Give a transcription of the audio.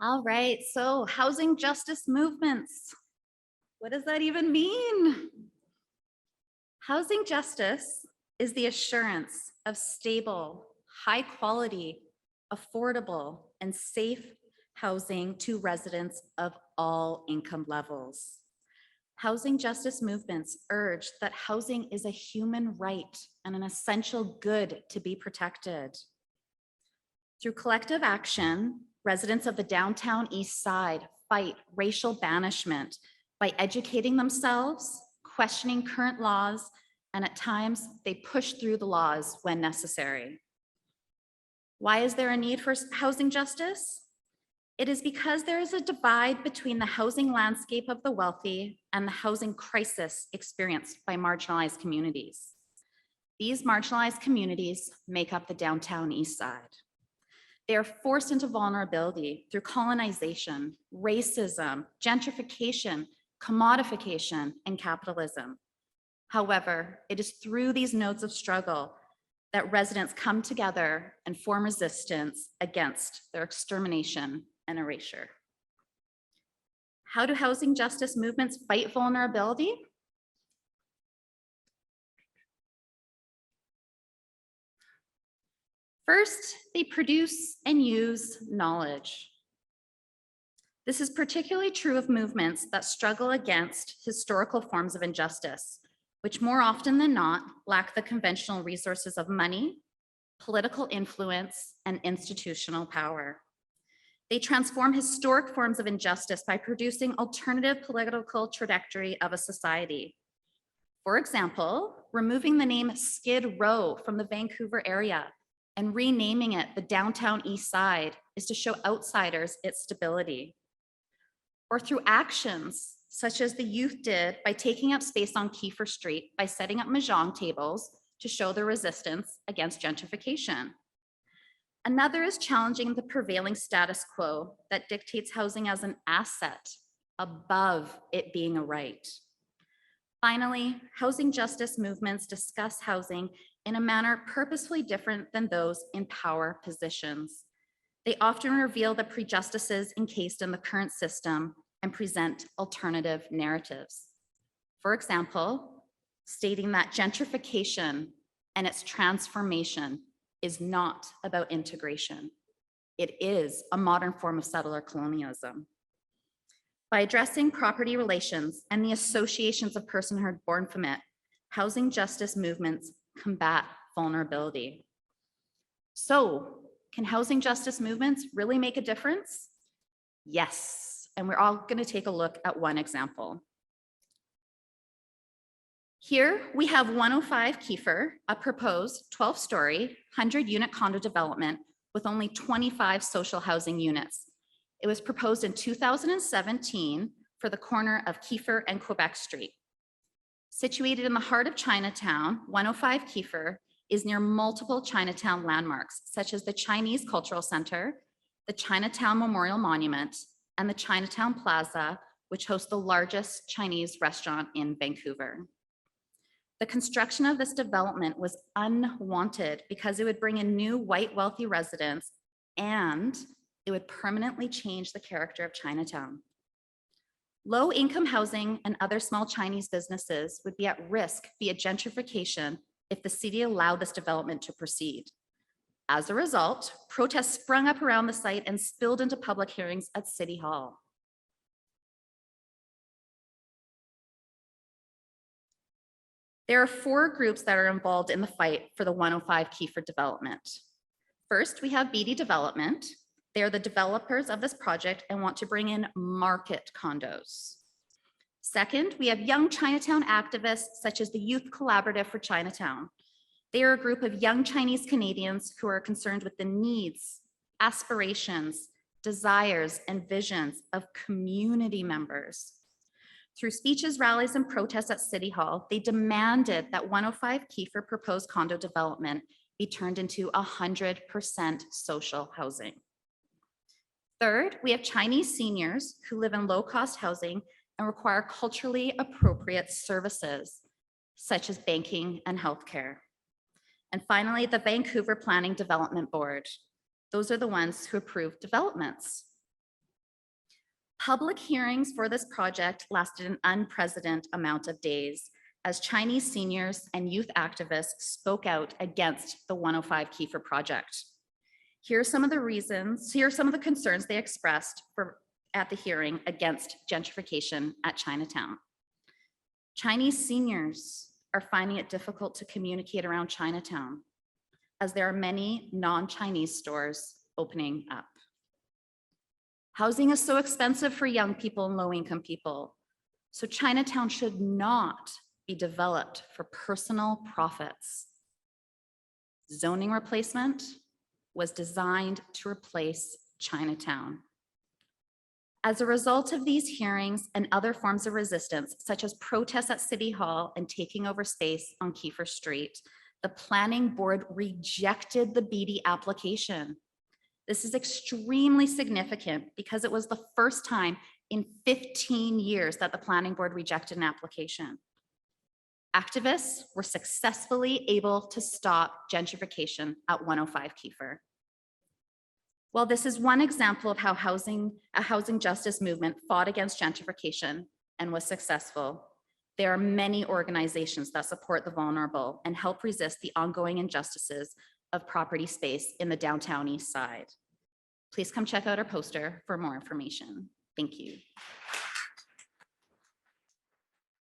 All right, so housing justice movements. What does that even mean? Housing justice is the assurance of stable, high quality, affordable, and safe housing to residents of all income levels. Housing justice movements urge that housing is a human right and an essential good to be protected. Through collective action, residents of the downtown East Side fight racial banishment by educating themselves, questioning current laws, and at times they push through the laws when necessary. Why is there a need for housing justice? It is because there is a divide between the housing landscape of the wealthy and the housing crisis experienced by marginalized communities. These marginalized communities make up the downtown East Side. They are forced into vulnerability through colonization, racism, gentrification, commodification, and capitalism. However, it is through these nodes of struggle that residents come together and form resistance against their extermination and erasure. How do housing justice movements fight vulnerability? First, they produce and use knowledge. This is particularly true of movements that struggle against historical forms of injustice, which more often than not lack the conventional resources of money, political influence, and institutional power. They transform historic forms of injustice by producing alternative political trajectory of a society. For example, removing the name Skid Row from the Vancouver area and renaming it the Downtown East Side is to show outsiders its stability. Or through actions such as the youth did by taking up space on Kiefer Street by setting up mahjong tables to show their resistance against gentrification. Another is challenging the prevailing status quo that dictates housing as an asset above it being a right. Finally, housing justice movements discuss housing in a manner purposefully different than those in power positions. They often reveal the prejudices encased in the current system and present alternative narratives. For example, stating that gentrification and its transformation is not about integration. It is a modern form of settler colonialism. By addressing property relations and the associations of personhood born from it, housing justice movements combat vulnerability. So, can housing justice movements really make a difference? Yes, and we're all going to take a look at one example. Here we have 105 Kiefer, a proposed 12-story, 100-unit condo development with only 25 social housing units. It was proposed in 2017 for the corner of Kiefer and Quebec Street. Situated in the heart of Chinatown, 105 Kiefer is near multiple Chinatown landmarks, such as the Chinese Cultural Center, the Chinatown Memorial Monument, and the Chinatown Plaza, which hosts the largest Chinese restaurant in Vancouver. The construction of this development was unwanted because it would bring in new white wealthy residents and it would permanently change the character of Chinatown. Low-income housing and other small Chinese businesses would be at risk via gentrification if the city allowed this development to proceed. As a result, protests sprung up around the site and spilled into public hearings at City Hall. There are 4 groups that are involved in the fight for the 105 Kiefer development. First, we have BD Development. They are the developers of this project and want to bring in market condos. Second, we have young Chinatown activists such as the Youth Collaborative for Chinatown. They are a group of young Chinese Canadians who are concerned with the needs, aspirations, desires, and visions of community members. Through speeches, rallies, and protests at City Hall, they demanded that 105 Kiefer proposed condo development be turned into 100% social housing. Third, we have Chinese seniors who live in low-cost housing and require culturally appropriate services, such as banking and healthcare. And finally, the Vancouver Planning Development Board. Those are the ones who approve developments. Public hearings for this project lasted an unprecedented amount of days as Chinese seniors and youth activists spoke out against the 105 Kiefer project. Here are some of the concerns they expressed at the hearing against gentrification at Chinatown. Chinese seniors are finding it difficult to communicate around Chinatown as there are many non-Chinese stores opening up. Housing is so expensive for young people and low-income people, so Chinatown should not be developed for personal profits. Zoning replacement was designed to replace Chinatown. As a result of these hearings and other forms of resistance, such as protests at City Hall and taking over space on Kiefer Street, the planning board rejected the BD application. This is extremely significant because it was the first time in 15 years that the planning board rejected an application. Activists were successfully able to stop gentrification at 105 Kiefer. While this is one example of how a housing justice movement fought against gentrification and was successful, there are many organizations that support the vulnerable and help resist the ongoing injustices of property space in the downtown East Side. Please come check out our poster for more information. Thank you.